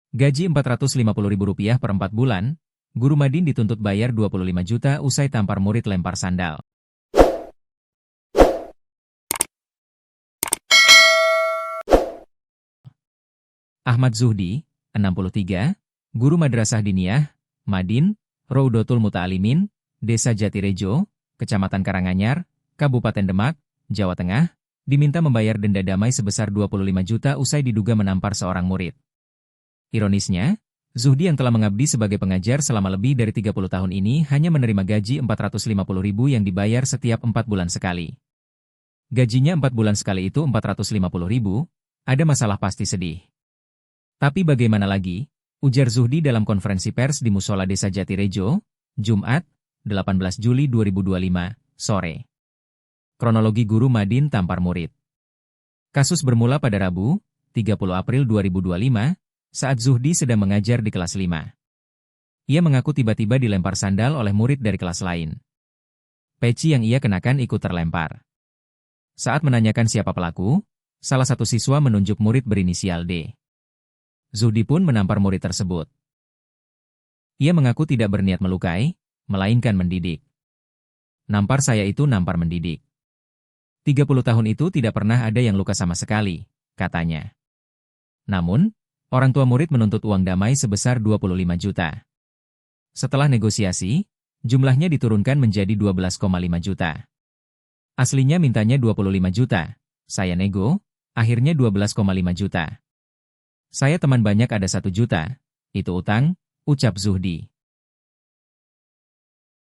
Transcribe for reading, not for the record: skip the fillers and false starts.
Gaji Rp450.000 per 4 bulan, Guru Madin dituntut bayar 25 juta usai tampar murid lempar sandal. Ahmad Zuhdi, 63, Guru Madrasah Diniyah, Madin, Raudatul Muta'alimin, Desa Jatirejo, Kecamatan Karanganyar, Kabupaten Demak, Jawa Tengah, diminta membayar denda damai sebesar 25 juta usai diduga menampar seorang murid. Ironisnya, Zuhdi yang telah mengabdi sebagai pengajar selama lebih dari 30 tahun ini hanya menerima gaji Rp450.000 yang dibayar setiap 4 bulan sekali. Gajinya 4 bulan sekali itu Rp450.000, ada masalah pasti sedih. Tapi bagaimana lagi, ujar Zuhdi dalam konferensi pers di Musola Desa Jatirejo, Jumat, 18 Juli 2025, sore. Kronologi Guru Madin tampar murid. Kasus bermula pada Rabu, 30 April 2025, saat Zuhdi sedang mengajar di kelas 5. Ia mengaku tiba-tiba dilempar sandal oleh murid dari kelas lain. Peci yang ia kenakan ikut terlempar. Saat menanyakan siapa pelaku, salah satu siswa menunjuk murid berinisial D. Zuhdi pun menampar murid tersebut. Ia mengaku tidak berniat melukai, melainkan mendidik. Nampar saya itu nampar mendidik. 30 tahun itu tidak pernah ada yang luka sama sekali, katanya. Namun, orang tua murid menuntut uang damai sebesar 25 juta. Setelah negosiasi, jumlahnya diturunkan menjadi 12,5 juta. Aslinya mintanya 25 juta, saya nego, akhirnya 12,5 juta. Saya teman banyak ada 1 juta, itu utang, ucap Zuhdi.